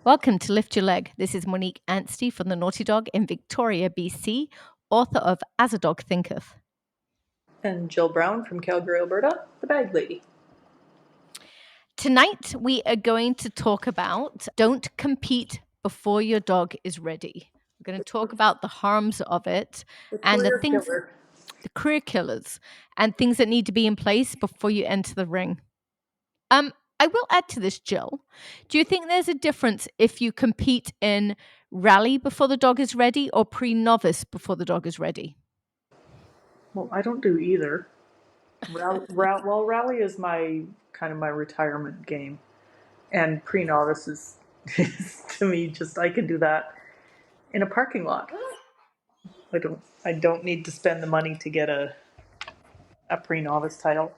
Welcome to Lift Your Leg. This is Monique Anstey from the Naughty Dog in Victoria, BC, author of As a Dog Thinketh. And Jill Brown from Calgary, Alberta, the Bag Lady. Tonight, we are going to talk about don't compete before your dog is ready. We're going to talk about the harms of it and the things, the career killers, and things that need to be in place before you enter the ring. I will add to this, Jill. Do you think there's a difference if you compete in rally before the dog is ready or pre-novice before the dog is ready? Well, I don't do either. Rally is my kind of my retirement game, and pre-novice is to me just I can do that in a parking lot. I don't need to spend the money to get a pre-novice title.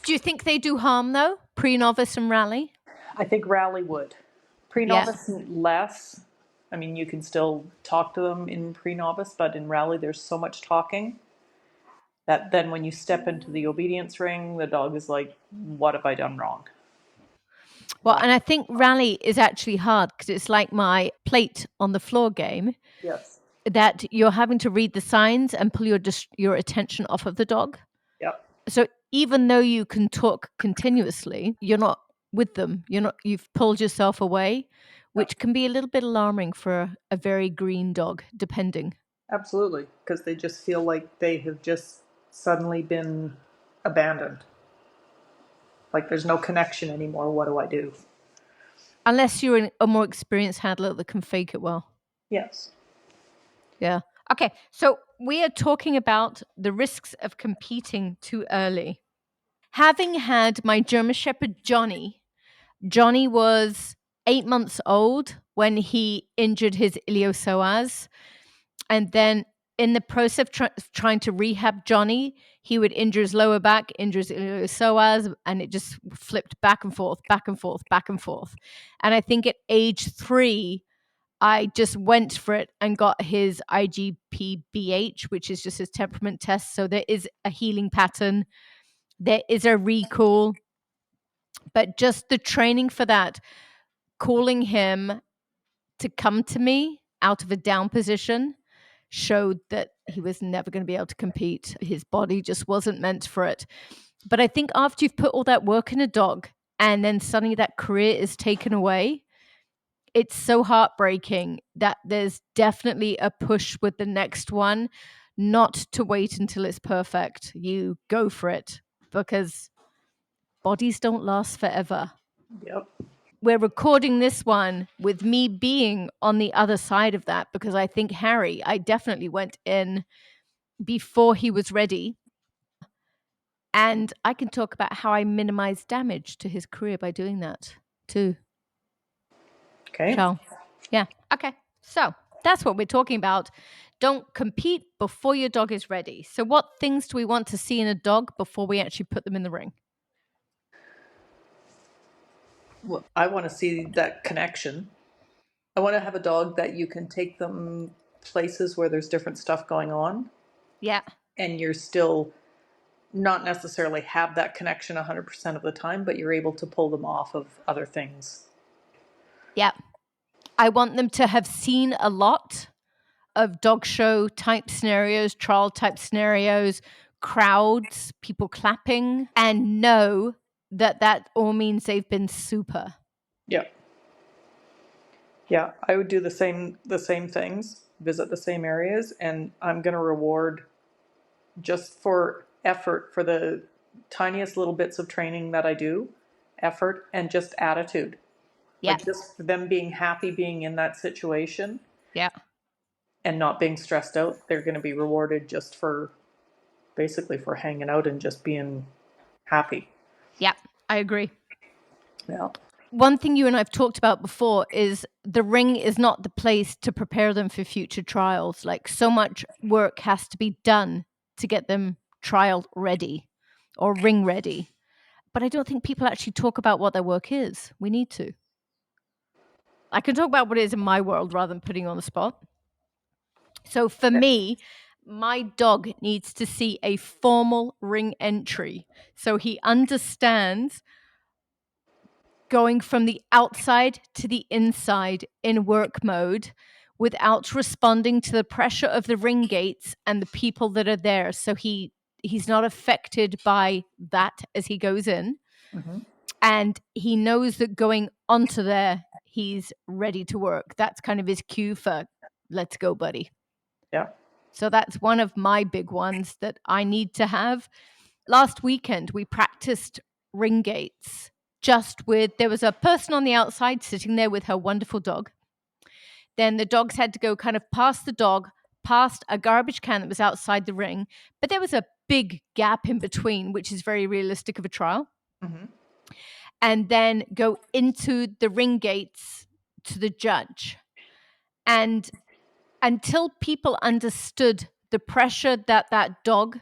Do you think they do harm though? Pre-novice and rally? I think rally would. Yeah. Pre-novice less. I mean, you can still talk to them in pre-novice, but in rally there's so much talking that then when you step into the obedience ring, the dog is like, what have I done wrong? Well, and I think rally is actually hard because it's like my plate on the floor game Yes. that you're having to read the signs and pull your attention off of the dog. Yep. So even though you can talk continuously, you're not with them. You've pulled yourself away, which can be a little bit alarming for a very green dog, depending. Absolutely. Because they just feel like they have just suddenly been abandoned. Like there's no connection anymore. What do I do? Unless you're a more experienced handler that can fake it well. Yes. Yeah. Okay. So we are talking about the risks of competing too early. Having had my German Shepherd Johnny was 8 months old when he injured his iliopsoas. And then in the process of trying to rehab Johnny, he would injure his lower back, injure his iliopsoas, and it just flipped back and forth, back and forth, back and forth. And I think at age 3, I just went for it and got his IGPBH, which is just his temperament test. So there is a healing pattern, there is a recall, but just the training for that, calling him to come to me out of a down position showed that he was never going to be able to compete. His body just wasn't meant for it. But I think after you've put all that work in a dog and then suddenly that career is taken away, it's so heartbreaking that there's definitely a push with the next one, not to wait until it's perfect. You go for it because bodies don't last forever. Yep. We're recording this one with me being on the other side of that because I think I definitely went in before he was ready. And I can talk about how I minimized damage to his career by doing that too. Okay. Shall? Yeah. Okay. So that's what we're talking about. Don't compete before your dog is ready. So, what things do we want to see in a dog before we actually put them in the ring? Well, I want to see that connection. I want to have a dog that you can take them places where there's different stuff going on Yeah. and you're still not necessarily have that connection 100% of the time, but you're able to pull them off of other things. Yeah. I want them to have seen a lot of dog show type scenarios, trial type scenarios, crowds, people clapping, and know that that all means they've been super. Yeah. Yeah, I would do the same things, visit the same areas, and I'm going to reward just for effort for the tiniest little bits of training that I do, effort and just attitude. Yeah. Like just them being happy being in that situation Yeah. and not being stressed out. They're going to be rewarded just for basically for hanging out and just being happy. Yeah. I agree. Yeah. One thing you and I've talked about before is the ring is not the place to prepare them for future trials. Like so much work has to be done to get them trial ready or ring ready. But I don't think people actually talk about what their work is. We need to. I can talk about what it is in my world rather than putting you on the spot. So for me, my dog needs to see a formal ring entry so he understands going from the outside to the inside in work mode without responding to the pressure of the ring gates and the people that are there. So he's not affected by that as he goes in. Mm-hmm. And he knows that going onto there, he's ready to work. That's kind of his cue for let's go, buddy. Yeah. So that's one of my big ones that I need to have. Last weekend, we practiced ring gates just with, there was a person on the outside sitting there with her wonderful dog. Then the dogs had to go kind of past the dog, past a garbage can that was outside the ring, but there was a big gap in between, which is very realistic of a trial, Mm-hmm. and then go into the ring gates to the judge. And until people understood the pressure that that dog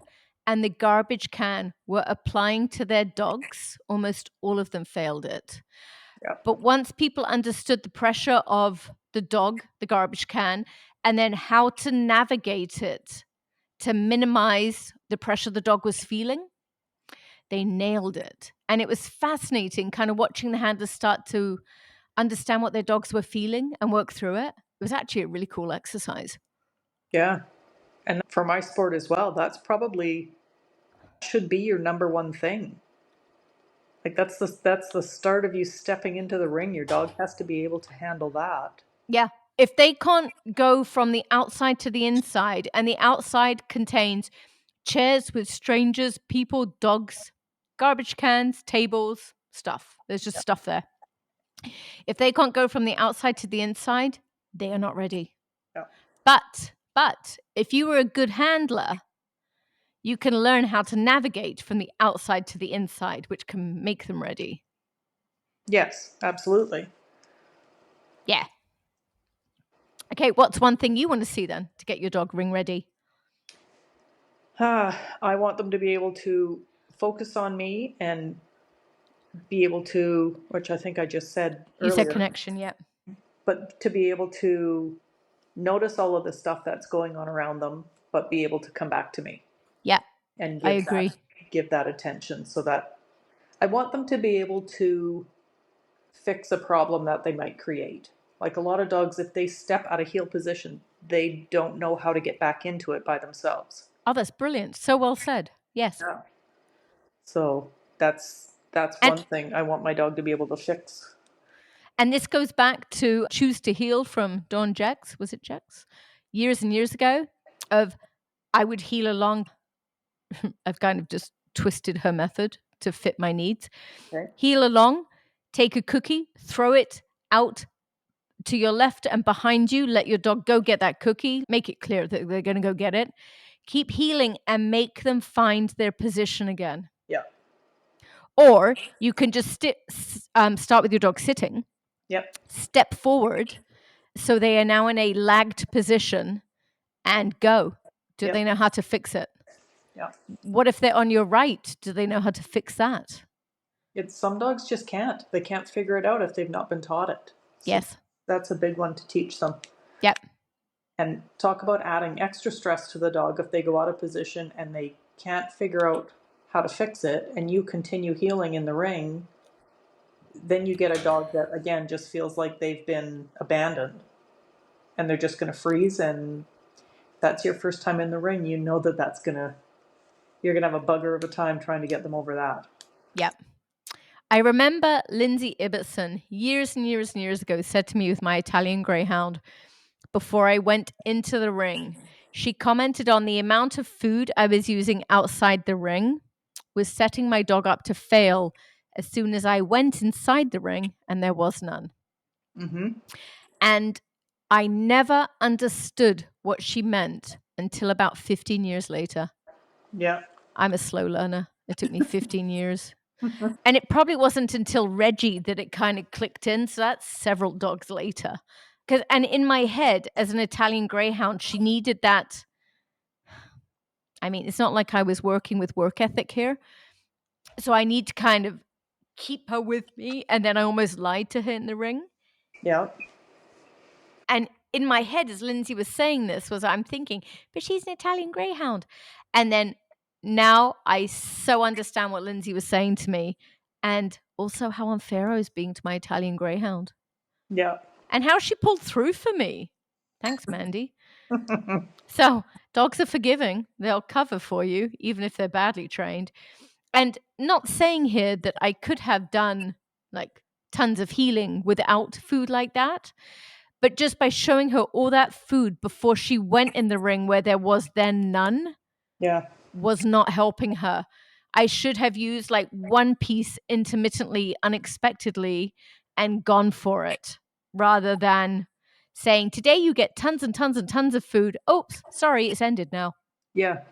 and the garbage can were applying to their dogs, almost all of them failed it. Yeah. But once people understood the pressure of the dog, the garbage can, and then how to navigate it to minimize the pressure the dog was feeling, they nailed it. And it was fascinating kind of watching the handlers start to understand what their dogs were feeling and work through it. It was actually a really cool exercise. Yeah. And for my sport as well, that's probably should be your number one thing. Like that's the start of you stepping into the ring. Your dog has to be able to handle that. Yeah. If they can't go from the outside to the inside, and the outside contains chairs with strangers, people, dogs, garbage cans, tables, stuff. There's just stuff there. If they can't go from the outside to the inside, they are not ready. Yeah. But if you were a good handler, you can learn how to navigate from the outside to the inside, which can make them ready. Yes, absolutely. Yeah. Okay, what's one thing you want to see then to get your dog ring ready? I want them to be able to focus on me and be able to, which I think I just said You said earlier, connection, yeah. but to be able to notice all of the stuff that's going on around them, but be able to come back to me Yeah, and I give agree. that attention so that I want them to be able to fix a problem that they might create. Like a lot of dogs, if they step out of heel position, they don't know how to get back into it by themselves. Oh, that's brilliant. So well said. Yes. Yeah. So that's And one thing I want my dog to be able to fix. and this goes back to Choose to Heal from Dawn Jex. Was it Jex? Years and years ago, of I would heal along. I've kind of just twisted her method to fit my needs. Okay. Heal along, take a cookie, throw it out to your left and behind you. Let your dog go get that cookie. Make it clear that they're going to go get it. Keep healing and make them find their position again. Yeah. Or you can just start with your dog sitting, Yep. step forward so they are now in a lagged position and go. Do Yep. they know how to fix it? Yeah. What if they're on your right? Do they know how to fix that? It's some dogs just can't. They can't figure it out if they've not been taught it. So Yes. that's a big one to teach them. Yep. And talk about adding extra stress to the dog if they go out of position and they can't figure out how to fix it and you continue healing in the ring, then you get a dog that again just feels like they've been abandoned and they're just going to freeze, and that's your first time in the ring, you know that you're going to have a bugger of a time trying to get them over that. Yep. I remember Lindsay Ibbotson years and years and years ago said to me with my Italian Greyhound before I went into the ring, she commented on the amount of food I was using outside the ring was setting my dog up to fail as soon as I went inside the ring and there was none. Mm-hmm. And I never understood what she meant until about 15 years later. Yeah. I'm a slow learner. It took me 15 years. And it probably wasn't until Reggie that it kind of clicked in. So that's several dogs later. And in my head, as an Italian Greyhound, she needed that. I mean, it's not like I was working with work ethic here. So I need to kind of keep her with me. And then I almost lied to her in the ring. Yeah. And in my head, as Lindsay was saying this, was I'm thinking, but she's an Italian Greyhound. And then now I so understand what Lindsay was saying to me. And also how unfair I was being to my Italian Greyhound Yeah. and how she pulled through for me. Thanks, Mandy. So, dogs are forgiving. They'll cover for you, even if they're badly trained. And not saying here that I could have done like tons of healing without food like that, but just by showing her all that food before she went in the ring where there was then none Yeah. was not helping her. I should have used like one piece intermittently, unexpectedly, and gone for it rather than saying, today you get tons and tons and tons of food. Oops, sorry, it's ended now. Yeah.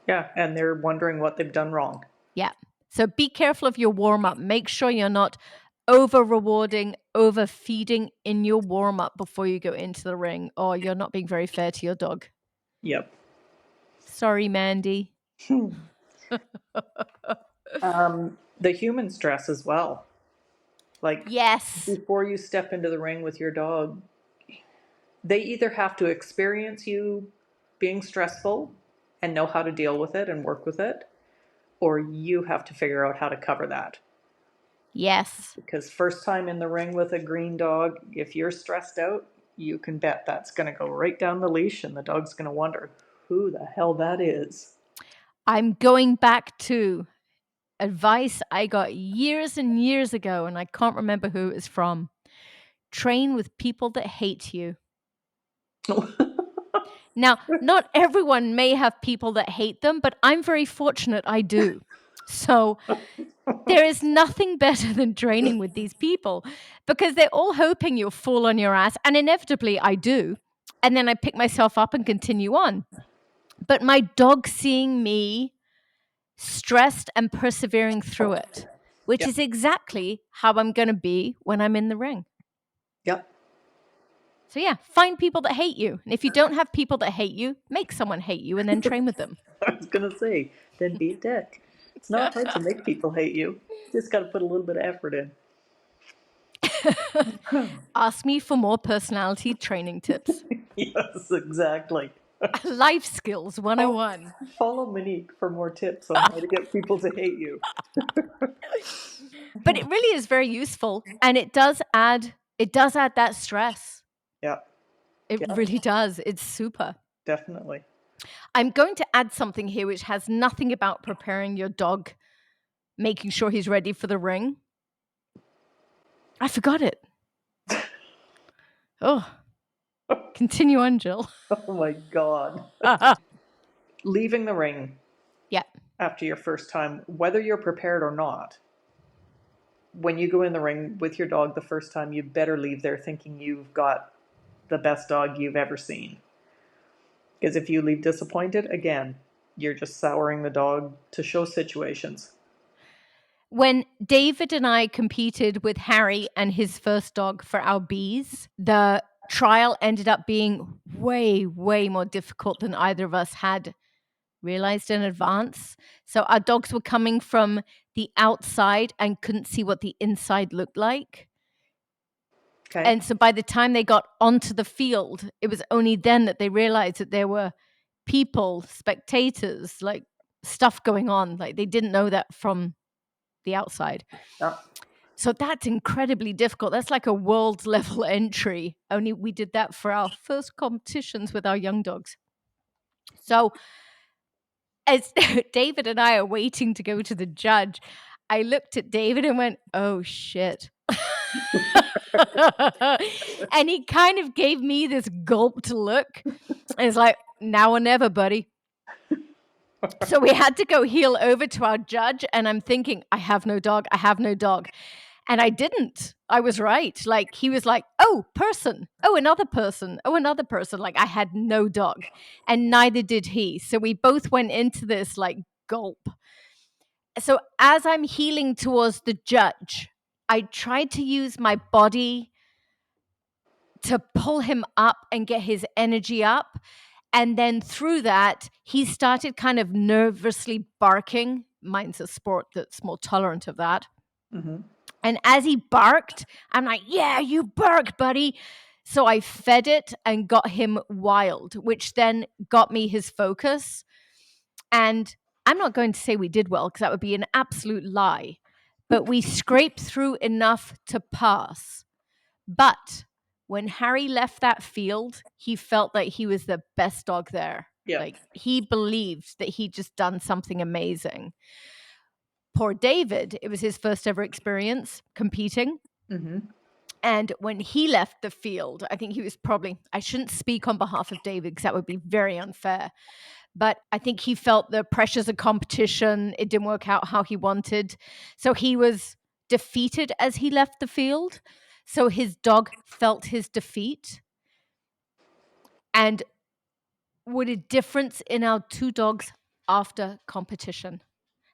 Yeah. And they're wondering what they've done wrong. Yeah. So be careful of your warm up. Make sure you're not over rewarding, overfeeding in your warm up before you go into the ring, or you're not being very fair to your dog. Yep. Sorry, Mandy. The human stress as well. Like Yes. before you step into the ring with your dog, they either have to experience you being stressful and know how to deal with it and work with it, or you have to figure out how to cover that. Yes. Because first time in the ring with a green dog, if you're stressed out, you can bet that's going to go right down the leash and the dog's going to wonder who the hell that is. I'm going back to advice I got years and years ago, and I can't remember who it was from. Train with people that hate you. Now, not everyone may have people that hate them, but I'm very fortunate I do. So there is nothing better than training with these people because they're all hoping you'll fall on your ass. And inevitably, I do. And then I pick myself up and continue on. But my dog seeing me stressed and persevering through it, which Yep. is exactly how I'm going to be when I'm in the ring. Yep. So, yeah, find people that hate you. And if you don't have people that hate you, make someone hate you and then train with them. I was going to say, then be a dick. It's not hard to make people hate you. You just got to put a little bit of effort in. Ask me for more personality training tips. Yes, exactly. Life skills Follow, 101. follow Monique for more tips on how to get people to hate you. But it really is very useful and it does add that stress. Yeah, It yeah, really does. It's super. definitely. I'm going to add something here which has nothing about preparing your dog, making sure he's ready for the ring. I forgot it. Oh, continue on, Jill. Oh my God. Leaving the ring Yeah. after your first time, whether you're prepared or not, when you go in the ring with your dog the first time, you better leave there thinking you've got the best dog you've ever seen. Because if you leave disappointed, again, you're just souring the dog to show situations. When David and I competed with Harry and his first dog for our bees, the trial ended up being way, way more difficult than either of us had realized in advance. So our dogs were coming from the outside and couldn't see what the inside looked like. Okay. And so by the time they got onto the field, it was only then that they realized that there were people, spectators, like stuff going on. Like they didn't know that from the outside. Yeah. So that's incredibly difficult. That's like a world level entry. Only we did that for our first competitions with our young dogs. So as David and I are waiting to go to the judge, I looked at David and went, oh shit. And he kind of gave me this gulped look. And it's like, now or never, buddy. So we had to go heel over to our judge. And I'm thinking, I have no dog. I have no dog. And I didn't. I was right. Like he was like, oh, person. Oh, another person. Oh, another person. Like I had no dog. And neither did he. So we both went into this like gulp. So as I'm healing towards the judge, I tried to use my body to pull him up and get his energy up. And then through that, he started kind of nervously barking. Mine's a sport that's more tolerant of that. Mm-hmm. And as he barked, I'm like, yeah, you bark, buddy. So I fed it and got him wild, which then got me his focus. And I'm not going to say we did well because that would be an absolute lie. but we scraped through enough to pass. But when Harry left that field, he felt like he was the best dog there. Yep. Like he believed that he'd just done something amazing. Poor David, it was his first ever experience competing. Mm-hmm. And when he left the field, I think he was probably, I shouldn't speak on behalf of David because that would be very unfair. But I think he felt the pressures of competition. It didn't work out how he wanted. So he was defeated as he left the field. So his dog felt his defeat. And what a difference in our two dogs after competition.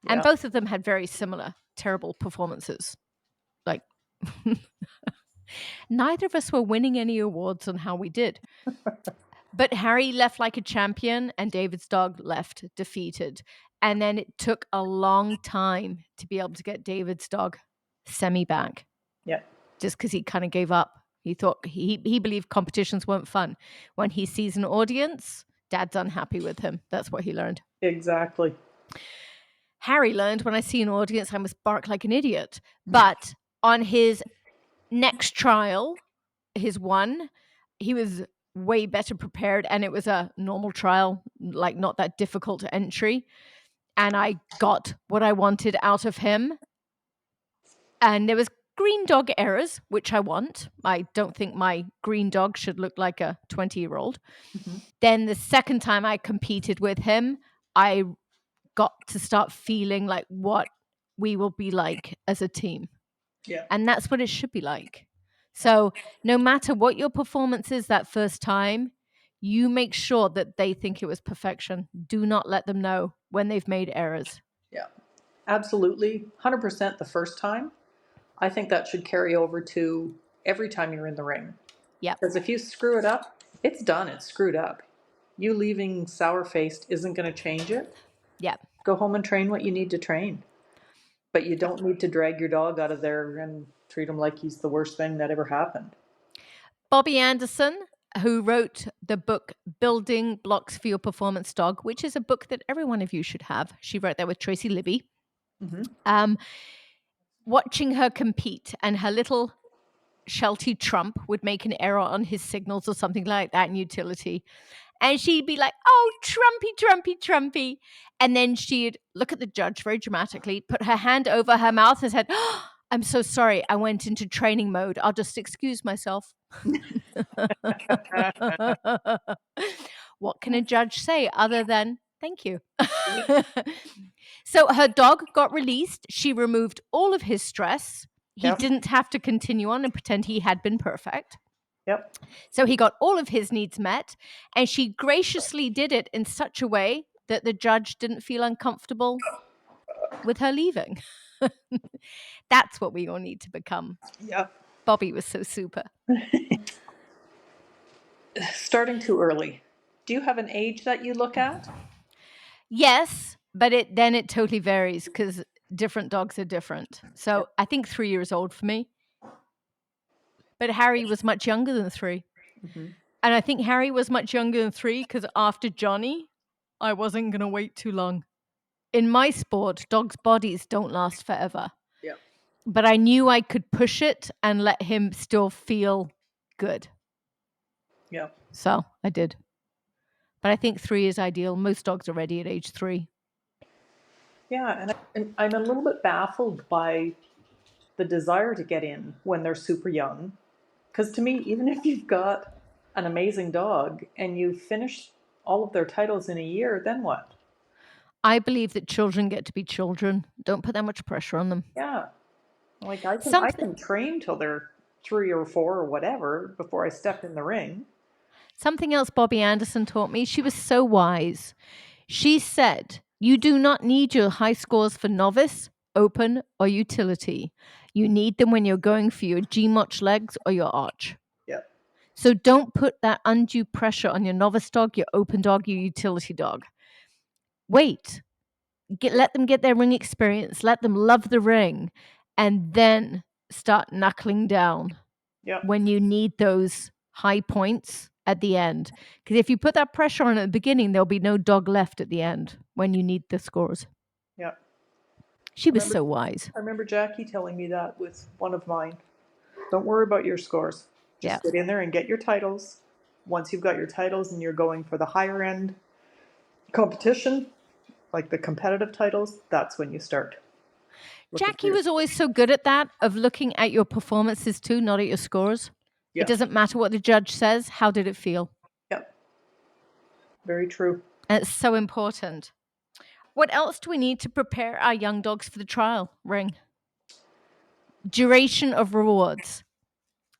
And Yeah. both of them had very similar terrible performances. Like, neither of us were winning any awards on how we did. But Harry left like a champion and David's dog left defeated. And then it took a long time to be able to get David's dog semi back Yeah. just because he kind of gave up. He thought he believed competitions weren't fun. When he sees an audience, dad's unhappy with him. That's what he learned. Exactly. Harry learned when I see an audience, I must bark like an idiot. But on his next trial, his one, he was way better prepared and it was a normal trial, like not that difficult entry. And I got what I wanted out of him. And there was green dog errors, which I want. I don't think my green dog should look like a 20-year-old. Mm-hmm. Then the second time I competed with him, I got to start feeling like what we will be like as a team. Yeah. And that's what it should be like. So no matter what your performance is that first time, you make sure that they think it was perfection. Do not let them know when they've made errors. Yeah. Absolutely. 100% the first time. I think that should carry over to every time you're in the ring. Yep. Because if you screw it up, it's done. It's screwed up. You leaving sour faced isn't going to change it. Yep. Go home and train what you need to train. But you don't need to drag your dog out of there and treat him like he's the worst thing that ever happened. Bobby Anderson, who wrote the book Building Blocks for Your Performance Dog, which is a book that every one of you should have. She wrote that with Tracy Libby. Mm-hmm. Watching her compete and her little Sheltie Trump would make an error on his signals or something like that in utility. And she'd be like, oh, Trumpy, Trumpy, Trumpy. And then she'd look at the judge very dramatically, put her hand over her mouth and said, oh, I'm so sorry. I went into training mode. I'll just excuse myself. What can a judge say other than thank you? So her dog got released. She removed all of his stress. He Yep. didn't have to continue on and pretend he had been perfect. Yep. So he got all of his needs met, and she graciously did it in such a way that the judge didn't feel uncomfortable with her leaving. That's what we all need to become. Yep. Bobby was so super. Starting too early. Do you have an age that you look at? Yes, but it totally varies because different dogs are different. So I think 3 years old for me. But Harry was much younger than 3. Mm-hmm. And I think Harry was much younger than 3 because after Johnny, I wasn't going to wait too long. In my sport, dogs' bodies don't last forever. Yep. But I knew I could push it and let him still feel good. Yep. So I did. But I think 3 is ideal. Most dogs are ready at age 3. Yeah, and I'm a little bit baffled by the desire to get in when they're super young. Because to me, even if you've got an amazing dog and you finish all of their titles in a year, then what? I believe that children get to be children. Don't put that much pressure on them. Yeah, like I Something can train till they're 3 or 4 or whatever before I step in the ring. Something else Bobby Anderson taught me, she was so wise. She said, you do not need your high scores for novice, open, or utility. You need them when you're going for your G-Moch legs or your arch. Yeah, So don't put that undue pressure on your novice dog, your open dog, your utility dog. Wait. Let them get their ring experience. Let them love the ring. And then start knuckling down yeah, when you need those high points at the end. Because if you put that pressure on at the beginning, there'll be no dog left at the end when you need the scores. yeah. She I was remember, so wise. I remember Jackie telling me that with one of mine. Don't worry about your scores. Yeah. Just get in there and get your titles. Once you've got your titles and you're going for the higher end competition, like the competitive titles, that's when you start looking for Jackie your was always scores. so good at that, of looking at your performances too, not at your scores. It Yeah, doesn't matter what the judge says. How did it feel? yeah, very true. And it's so important. What else do we need to prepare our young dogs for the trial ring? Duration of rewards.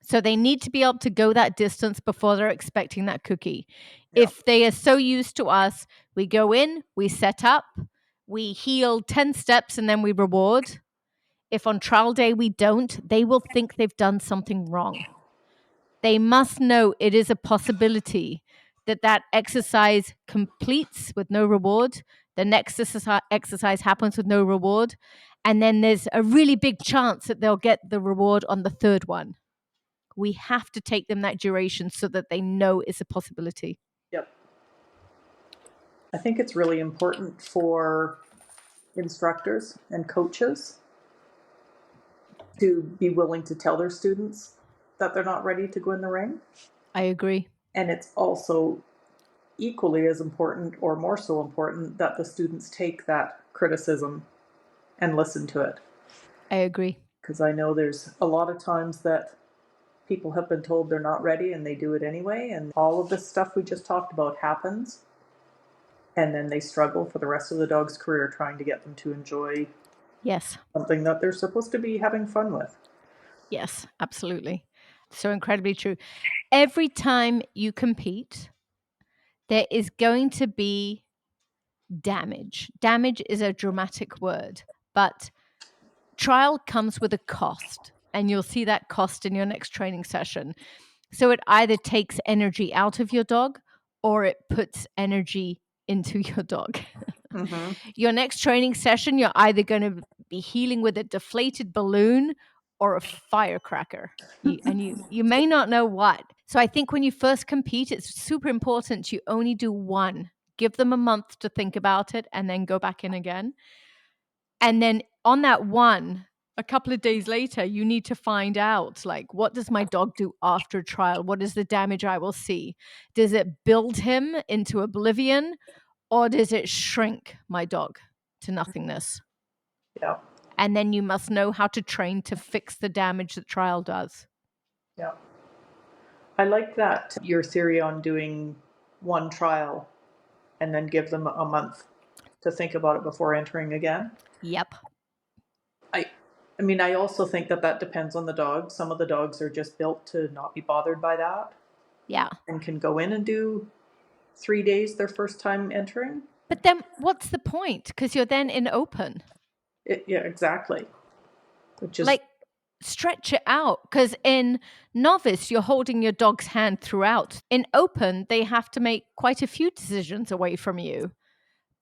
So they need to be able to go that distance before they're expecting that cookie. Yeah, If they are so used to us, we go in, we set up, we heal 10 steps, and then we reward. If on trial day we don't, they will think they've done something wrong. They must know it is a possibility that that exercise completes with no reward. The next exercise happens with no reward. And then there's a really big chance that they'll get the reward on the third one. We have to take them that duration so that they know it's a possibility. yep. I think it's really important for instructors and coaches to be willing to tell their students that they're not ready to go in the ring. I agree. And it's also equally as important, or more so important, that the students take that criticism and listen to it. I agree. Because I know there's a lot of times that people have been told they're not ready and they do it anyway, and all of this stuff we just talked about happens, and then they struggle for the rest of the dog's career trying to get them to enjoy Yes. something that they're supposed to be having fun with. Yes, absolutely. So incredibly true. Every time you compete, there is going to be damage. Damage is a dramatic word, but trial comes with a cost, and you'll see that cost in your next training session. So it either takes energy out of your dog or it puts energy into your dog. Mm-hmm. Your next training session, you're either going to be healing with a deflated balloon or a firecracker. You may not know what. So I think when you first compete, it's super important you only do one. Give them a month to think about it and then go back in again. And then on that one, a couple of days later, you need to find out, like, what does my dog do after trial? What is the damage I will see? Does it build him into oblivion, or does it shrink my dog to nothingness? Yeah, And then you must know how to train to fix the damage that trial does. yeah. I like that your theory on doing one trial and then give them a month to think about it before entering again. Yep. I I mean, I also think that that depends on the dog. Some of the dogs are just built to not be bothered by that Yeah. and can go in and do 3 days their first time entering. But then what's the point? Because you're then in open. Yeah, exactly. Which is, Like, stretch it out, because in novice you're holding your dog's hand throughout. In open they have to make quite a few decisions away from you,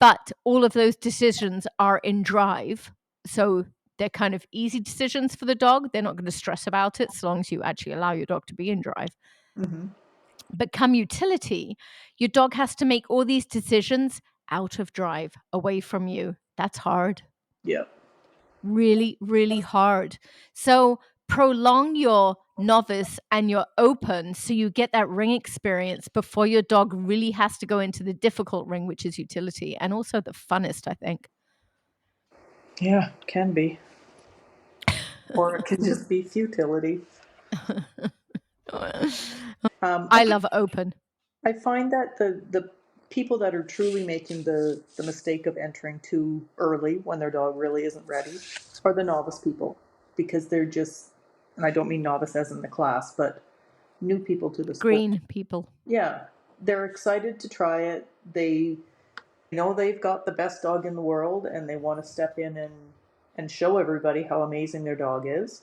but all of those decisions are in drive, so they're kind of easy decisions for the dog. They're not going to stress about it so long as you actually allow your dog to be in drive. mm-hmm. But come utility, your dog has to make all these decisions out of drive, away from you. That's hard. Yeah, Really, really hard. So prolong your novice and your open so you get that ring experience before your dog really has to go into the difficult ring, which is utility, and also the funnest, I think. yeah, can be, or it can just be futility. I I think love open. I find that the people that are truly making the mistake of entering too early when their dog really isn't ready are the novice people, because they're just, and I don't mean novice as in the class, but new people to the sport. Green people. Yeah, they're excited to try it. They know they've got the best dog in the world and they want to step in and show everybody how amazing their dog is.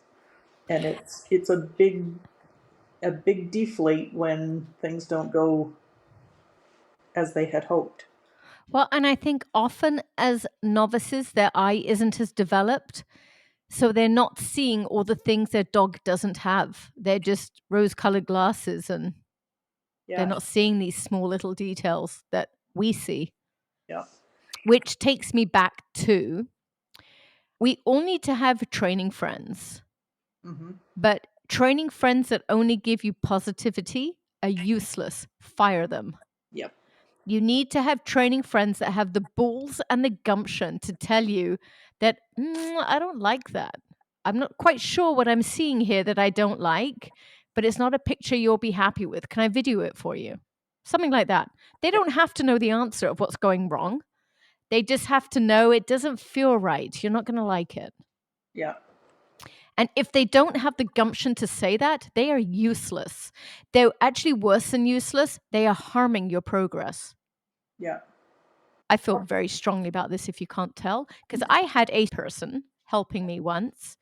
And it's a big deflate when things don't go as they had hoped. Well, and I think often as novices, their eye isn't as developed. So they're not seeing all the things their dog doesn't have. They're just rose colored glasses, and they're Yeah, not seeing these small little details that we see. yeah. Which takes me back to We all need to have training friends, Mm-hmm. but training friends that only give you positivity are useless. Fire them. Yep. You need to have training friends that have the balls and the gumption to tell you that I don't like that. I'm not quite sure what I'm seeing here that I don't like, but it's not a picture you'll be happy with. Can I video it for you? Something like that. They Yep. don't have to know the answer of what's going wrong. They just have to know it doesn't feel right. You're not going to like it. Yeah. And if they don't have the gumption to say that, they are useless. They're actually worse than useless. They are harming your progress. Yeah. I feel very strongly about this if you can't tell, because I had a person helping me once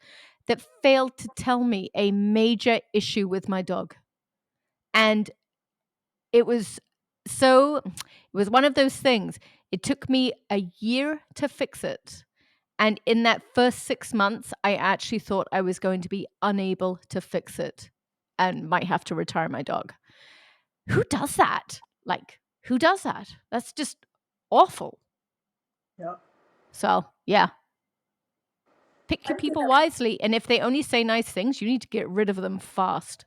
that failed to tell me a major issue with my dog. And it was it was one of those things. It took me a year to fix it. And in that first 6 months, I actually thought I was going to be unable to fix it and might have to retire my dog. Who does that? Like, who does that? That's just awful. Yeah. So, yeah, pick I your think people wisely. And if they only say nice things, you need to get rid of them fast.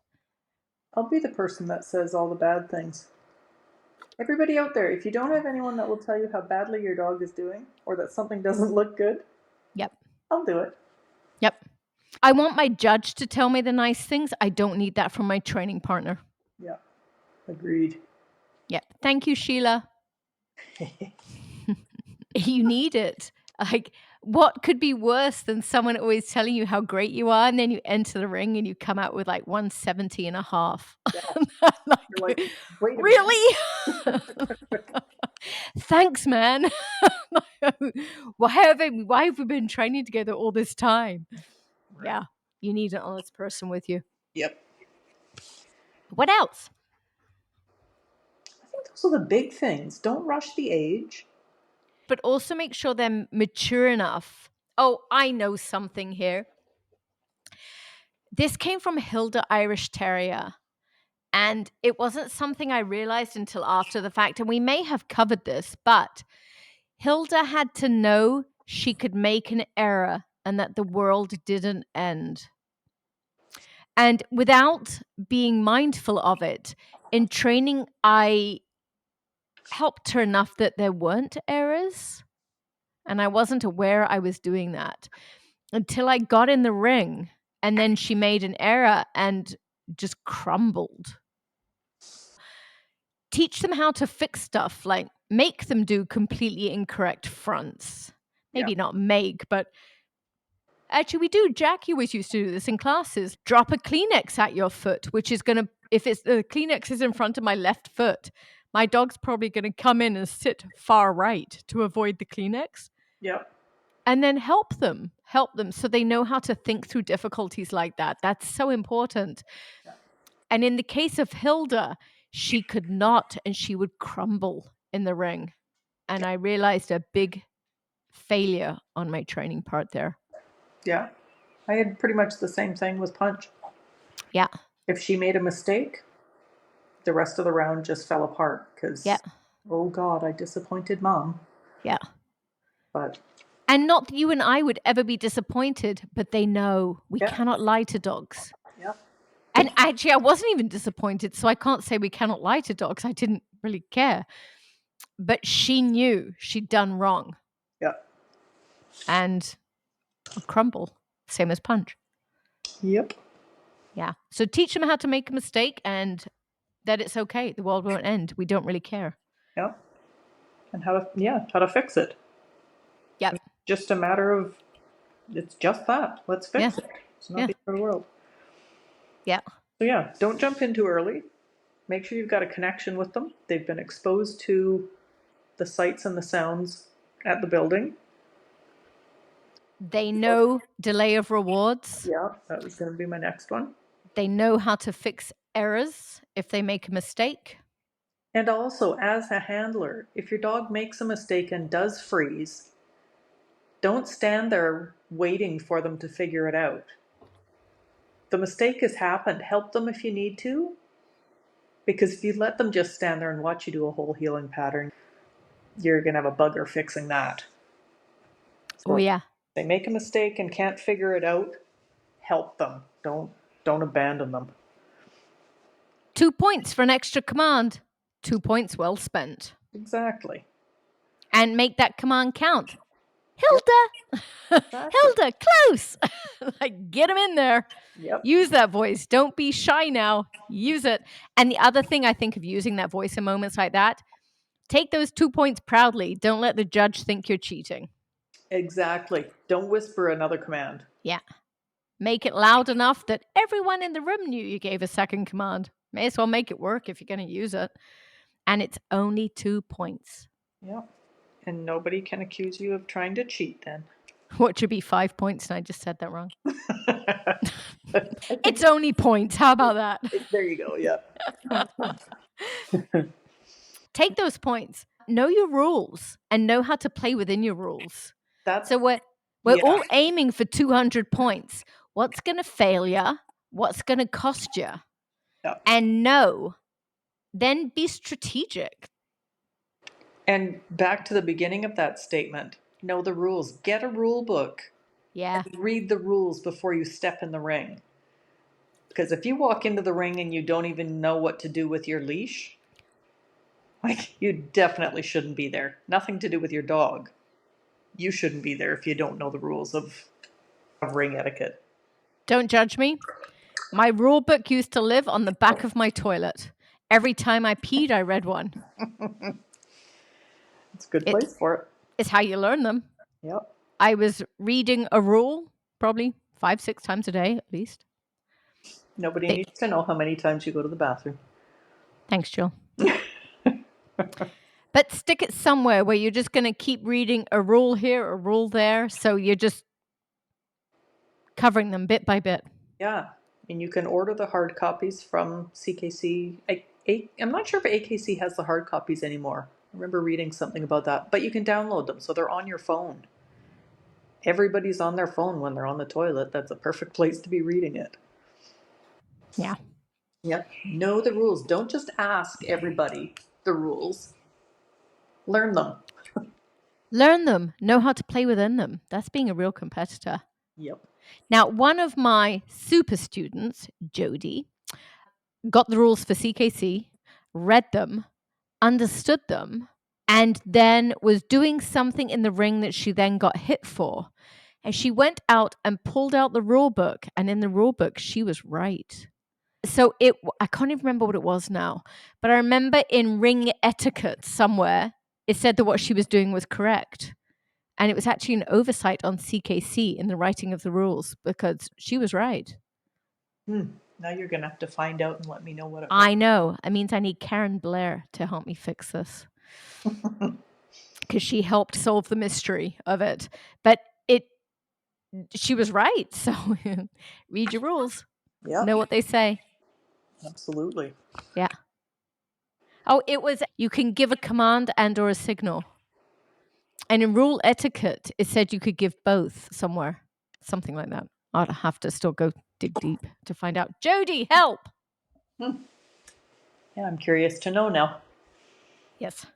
I'll be the person that says all the bad things. Everybody out there, if you don't have anyone that will tell you how badly your dog is doing or that something doesn't look good, Yep. I'll do it. Yep. I want my judge to tell me the nice things. I don't need that from my training partner. Yeah. Agreed. Yep. Thank you, Sheila. You need it. Like, what could be worse than someone always telling you how great you are, and then you enter the ring and you come out with like 170 and a half? Yeah. You're Like, like, wait a minute. really? Thanks, man. Why have we been training together all this time? Right. Yeah, you need an honest person with you. Yep. What else? I think those are the big things. Don't rush the age. But also make sure they're mature enough. Oh, I know something here. This came from Hilda Irish Terrier. And it wasn't something I realized until after the fact. And we may have covered this, but Hilda had to know she could make an error and that the world didn't end. And without being mindful of it, in training, I helped her enough that there weren't errors. And I wasn't aware I was doing that until I got in the ring. And then she made an error and just crumbled. Teach them how to fix stuff, like make them do completely incorrect fronts. Yeah. Maybe not make, but actually we do. Jackie always used to do this in classes. Drop a Kleenex at your foot, which is going to, if it's the Kleenex is in front of my left foot, my dog's probably going to come in and sit far right to avoid the Kleenex. Yep. And then help them so they know how to think through difficulties like that. That's so important. And in the case of Hilda, she could not, and she would crumble in the ring. And I realized a big failure on my training part there. Yeah. I had pretty much the same thing with Punch. Yeah. If she made a mistake, the rest of the round just fell apart Yeah. because, oh God, I disappointed mom. Yeah. But And not that you and I would ever be disappointed, but they know we yeah, cannot lie to dogs. yeah, And actually, I wasn't even disappointed. So I can't say we cannot lie to dogs. I didn't really care. But she knew she'd done wrong yeah, and would crumble, same as Punch. yep, Yeah. So teach them how to make a mistake and that it's okay. The world won't end. We don't really care. yeah. And how to fix it. Yep. It's just a matter of, it's just that. Let's Yeah. fix it. It's not Yeah. the end of the world. Yeah. So yeah, don't jump in too early. Make sure you've got a connection with them. They've been exposed to the sights and the sounds at the building. They know delay of rewards. Yeah, that was going to be my next one. They know how to fix errors if they make a mistake. And also, as a handler, if your dog makes a mistake and does freeze, don't stand there waiting for them to figure it out. The mistake has happened. Help them if you need to, because if you let them just stand there and watch you do a whole healing pattern, you're going to have a bugger fixing that. Oh, So, yeah. They make a mistake and can't figure it out, help them. Don't abandon them. 2 points for an extra command. 2 points well spent. Exactly. And make that command count. Yep. Hilda! Exactly. Hilda, close! Like, get him in there. Yep. Use that voice. Don't be shy now. Use it. And the other thing I think of using that voice in moments like that, take those 2 points proudly. Don't let the judge think you're cheating. Exactly. Don't whisper another command. Yeah. Make it loud enough that everyone in the room knew you gave a second command. May as well make it work if you're going to use it. And it's only 2 points. Yep. And nobody can accuse you of trying to cheat then. What should be 5 points? And I just said that wrong. I think It's only points. How about that? there you go. Yeah. Take those points. Know your rules and know how to play within your rules. That's So we're yeah. all aiming for 200 points. What's going to fail you? What's going to cost you? Yeah. And know, then be strategic. And back to the beginning of that statement. Know the rules. Get a rule book Yeah. and read the rules before you step in the ring. Because if you walk into the ring and you don't even know what to do with your leash, like you definitely shouldn't be there. Nothing to do with your dog. You shouldn't be there if you don't know the rules of ring etiquette. Don't judge me. My rule book used to live on the back of my toilet. Every time I peed, I read one. It's a good It place for it. is how you learn them. Yep. I was reading a rule probably 5, 6 times a day at least. Nobody They, needs to know how many times you go to the bathroom. thanks, Jill. But stick it somewhere where you're just going to keep reading a rule here, a rule there. So you're just covering them bit by bit. Yeah. And you can order the hard copies from CKC. I'm not sure if AKC has the hard copies anymore. I remember reading something about that. But you can download them, so they're on your phone. Everybody's on their phone when they're on the toilet. That's a perfect place to be reading it. Yeah. Yep. Know the rules. Don't just ask everybody the rules. Learn them. Learn them, know how to play within them. That's being a real competitor. Yep. Now, one of my super students, Jody, got the rules for CKC, read them, understood them, and then was doing something in the ring that she then got hit for. And she went out and pulled out the rule book, and in the rule book, she was right. So I can't even remember what it was now, but I remember in ring etiquette somewhere, it said that what she was doing was correct. And it was actually an oversight on CKC in the writing of the rules because she was right. Now you're going to have to find out and let me know what it was. I know. It means I need Karen Blair to help me fix this because she helped solve the mystery of it. But she was right. So read your rules, Yep. know what they say. Absolutely. Yeah. Oh, it was you can give a command and or a signal. And in rule etiquette, it said you could give both somewhere, something like that. I'd have to still go dig deep to find out. Jody, help! Yeah, I'm curious to know now. Yes.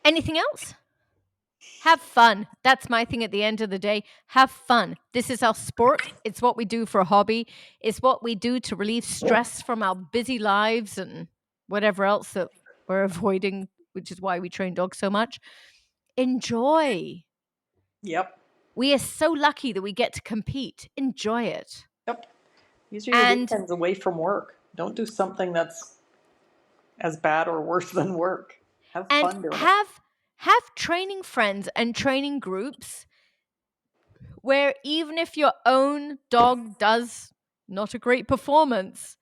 Anything else? Have fun. That's my thing at the end of the day. Have fun. This is our sport. It's what we do for a hobby. It's what we do to relieve stress from our busy lives and whatever else that we're avoiding, which is why we train dogs so much. Enjoy. Yep. We are so lucky that we get to compete. Enjoy it. Yep. These are your And weekends away from work. Don't do something that's as bad or worse than work. Have and fun doing it. have training friends and training groups where even if your own dog does not a great performance,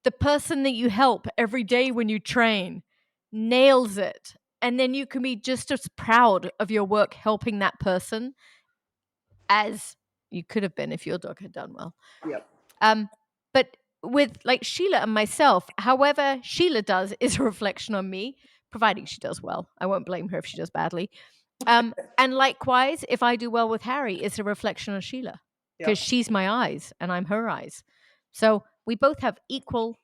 the person that you help every day when you train nails it. And then you can be just as proud of your work helping that person as you could have been if your dog had done well. Yep. But with like Sheila and myself, however Sheila does is a reflection on me, providing she does well. I won't blame her if she does badly. And likewise, if I do well with Harry, it's a reflection on Sheila because Yep. she's my eyes and I'm her eyes. So we both have equal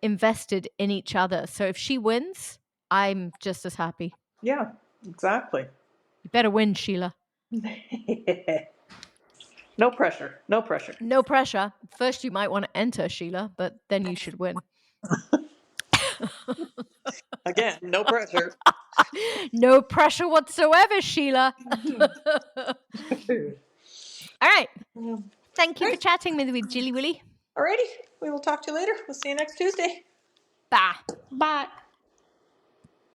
invested in each other. So if she wins, I'm just as happy. Yeah, exactly. You better win, Sheila. No pressure. No pressure. No pressure. First, you might want to enter, Sheila, but then you should win. Again, no pressure. No pressure whatsoever, Sheila. All right. All Thank you for right. chatting with me, Jilly Willy. Alrighty. We will talk to you later. We'll see you next Tuesday. Bye. Bye.